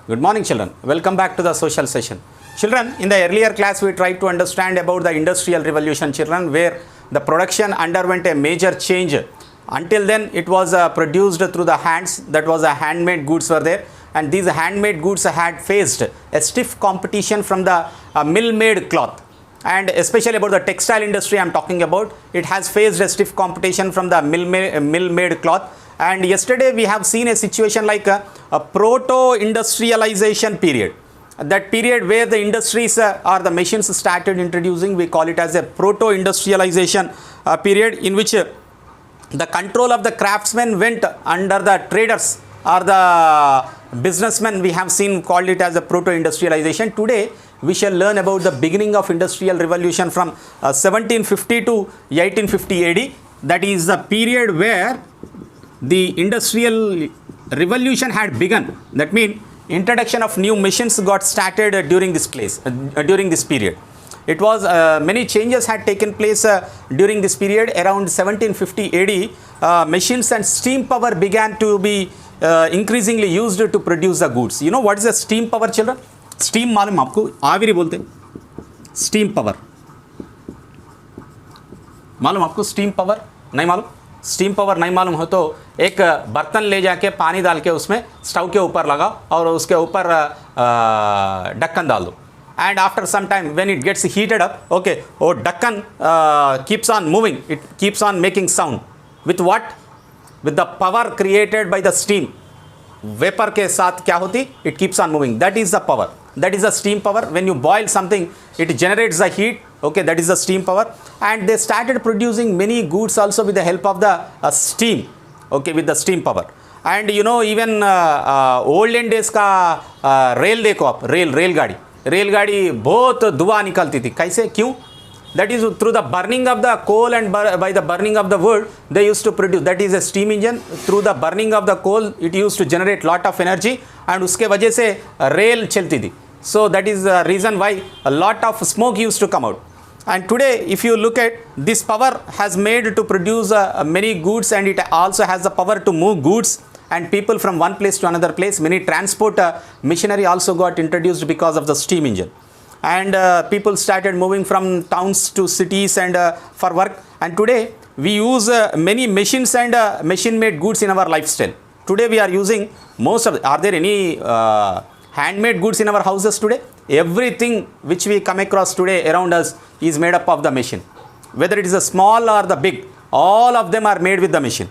Good morning, children. Welcome back to the social session. Children, in the earlier class, we tried to understand about the industrial revolution, children, where the production underwent a major change. Until then, it was produced through the hands. That was a handmade goods were there. And these handmade goods had faced a stiff competition from the mill-made cloth. And especially about the textile industry I am talking about, it has faced a stiff competition from the mill-made cloth. And yesterday we have seen a situation like a proto-industrialization period. That period where the industries or the machines started introducing, we call it as a proto-industrialization period, in which the control of the craftsmen went under the traders or the businessmen. We have seen called it as a proto-industrialization. Today we shall learn about the beginning of industrial revolution from 1750 to 1850 AD. That is the period where the industrial revolution had begun. That means introduction of new machines got started during this period. It was many changes had taken place during this period. Around 1750 AD, machines and steam power began to be increasingly used to produce the goods. You know what is the steam power, children? Steam मालूम आपको? आविरी बोलते हैं. Steam power मालूम आपको? Steam power नहीं मालूम? Steam power नहीं मालूम हो तो एक बर्तन ले जाके पानी डाल के उसमें स्टोव के ऊपर लगाओ और उसके ऊपर ढक्कन डाल दो. And after some time when it gets heated up, okay, वो ढक्कन keeps on moving, it keeps on making sound with what? With the power created by the steam. Vapour के साथ क्या होती? It keeps on moving. That is the power. That is the steam power. When you boil something, it generates the heat. Okay, that is the steam power. And they started producing many goods also with the help of the steam. Okay, with the steam power. And you know, even olden days का rail देखो आप, रेलगाड़ी बहुत धुआं निकलती थी. कैसे? क्यों? That is through the burning of the coal and by the burning of the wood, they used to produce. That is a steam engine. Through the burning of the coal, it used to generate lot of energy. And उसके वजह से rail चलती थी. So that is the reason why a lot of smoke used to come out. And today, if you look at this, power has made to produce many goods, and it also has the power to move goods and people from one place to another place. Many transport machinery also got introduced because of the steam engine. And people started moving from towns to cities and for work. And today we use many machines and machine-made goods in our lifestyle. Today we are using most of. Are there any handmade goods in our houses today? Everything which we come across today around us is made up of the machine. Whether it is a small or the big, all of them are made with the machine.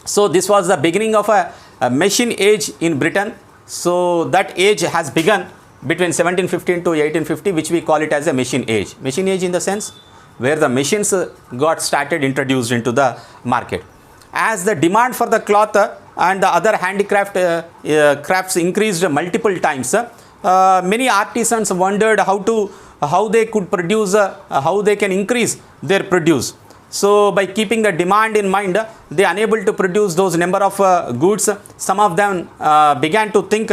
So this was the beginning of a machine age in Britain. So that age has begun between 1715 to 1850, which we call it as a machine age. Machine age in the sense where the machines got started introduced into the market. As the demand for the cloth and the other handicraft crafts increased multiple times, many artisans wondered how they could produce, how they can increase their produce. So by keeping the demand in mind, they are unable to produce those number of goods. Some of them began to think,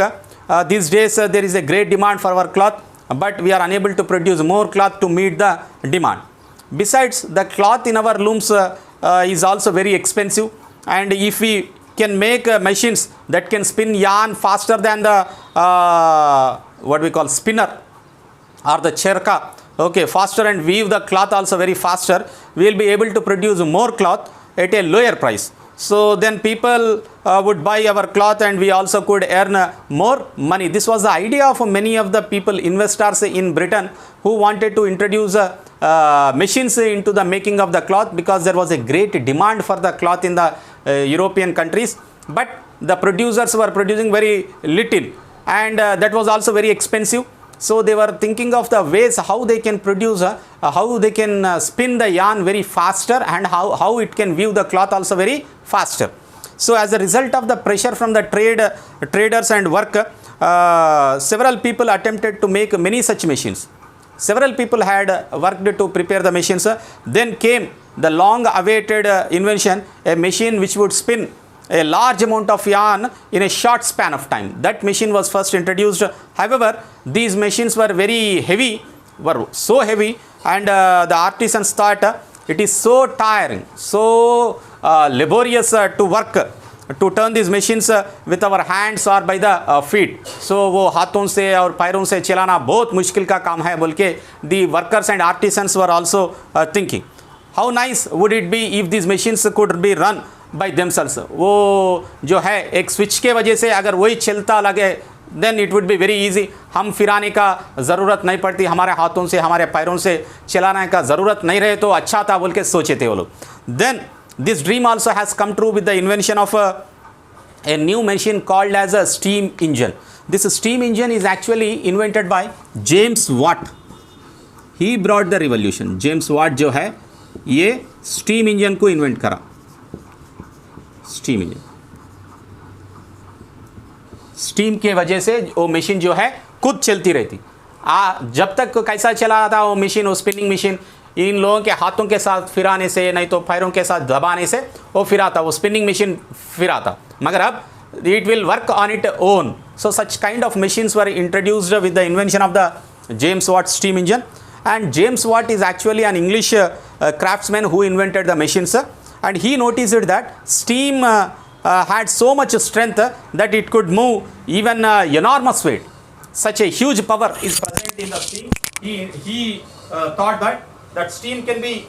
these days there is a great demand for our cloth, but we are unable to produce more cloth to meet the demand. Besides, the cloth in our looms is also very expensive, and if we can make machines that can spin yarn faster than the what we call spinner or the cherka, okay, faster, and weave the cloth also very faster, we will be able to produce more cloth at a lower price. So then people would buy our cloth, and we also could earn more money. This was the idea of many of the people, investors in Britain, who wanted to introduce machines into the making of the cloth, because there was a great demand for the cloth in the European countries. But the producers were producing very little, and that was also very expensive. So they were thinking of the ways how they can produce, how they can spin the yarn very faster, and how it can weave the cloth also very faster. So as a result of the pressure from the traders and work, several people attempted to make many such machines. Several people had worked to prepare the machines. Then came the long awaited invention, a machine which would spin a large amount of yarn in a short span of time. That machine was first introduced. However, these machines were very heavy, were so heavy, and the artisans thought it is so tiring, so laborious to work to turn these machines with our hands or by the feet. So वो हाथों से और पैरों से चलाना बहुत मुश्किल का काम है बोल के the workers and artisans were also thinking. How nice would it be if these machines could be run by themselves. वो जो है एक स्विच के वजह से अगर वही चलता लगे then it would be very easy, हम फिराने का ज़रूरत नहीं पड़ती, हमारे हाथों से हमारे पैरों से चलाने का ज़रूरत नहीं रहे तो अच्छा था बोल के सोचे थे वो लोग. Then this dream also has come true with the invention of a new machine called as a steam engine. This steam engine is actually invented by James Watt. He brought the revolution. James Watt जो है ये steam engine को invent करा. steam engine. Steam के वजह से वो machine जो है खुद चलती रहती. जब तक कैसा चला रहा था वो मशीन, वो स्पिनिंग मशीन इन लोगों के हाथों के साथ फिराने से नहीं तो पैरों के साथ दबाने से वो फिराता, वो स्पिनिंग मशीन फिराता. मगर अब it will work on its own. So such kind of machines were introduced with the invention of the James Watt steam engine. And James Watt is actually an English craftsman who invented the machines. And he noticed that steam had so much strength that it could move even enormous weight. Such a huge power is present in the steam. He thought that steam can be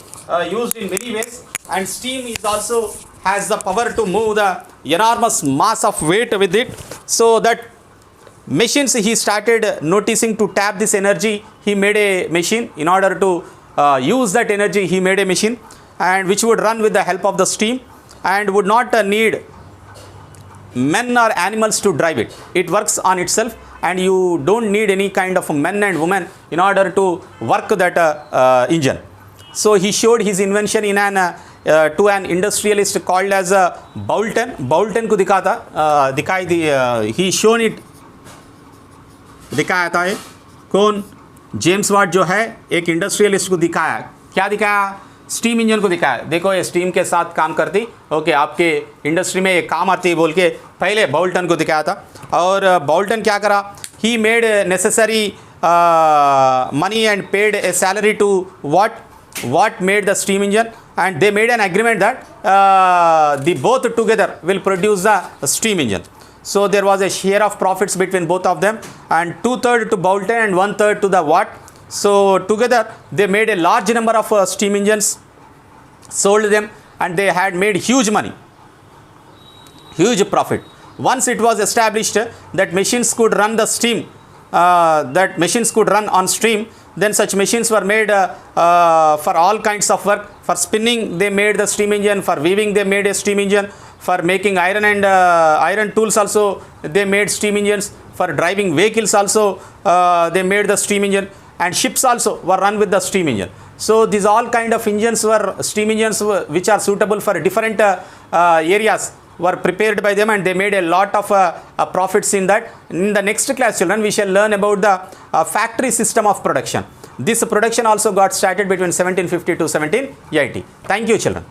used in many ways, and steam is also has the power to move the enormous mass of weight with it. So that machines he started noticing to tap this energy. He made a machine in order to use that energy. He made a machine and which would run with the help of the steam and would not need men or animals to drive it. It works on itself and you don't need any kind of men and women in order to work that engine. So he showed his invention in an to an industrialist called as Boulton. Boulton को दिखाई दी, he shown it, दिखाया था ये कौन, James Watt जो है एक industrialist को दिखाया. क्या दिखाया? स्टीम इंजन को दिखाया. देखो ये स्टीम के साथ काम करती, ओके आपके इंडस्ट्री में ये काम आती है बोल के पहले बोल्टन को दिखाया था. और बोल्टन क्या करा? He made necessary money and paid a salary to Watt made the steam engine and they made an agreement that the both together will produce the steam engine. So there was a share of profits between both of them and 2/3 to Boulton and 1/3 to the Watt. So together they made a large number of steam engines, sold them and they had made huge money, huge profit. Once it was established that machines could run the steam, that machines could run on stream, then such machines were made for all kinds of work. For spinning they made the steam engine, for weaving they made a steam engine, for making iron and iron tools also they made steam engines, for driving vehicles also they made the steam engine, and ships also were run with the steam engine. So these all kind of engines were steam engines which are suitable for different areas were prepared by them and they made a lot of profits in that. In the next class children we shall learn about the factory system of production. This production also got started between 1750 to 1780. Thank you children.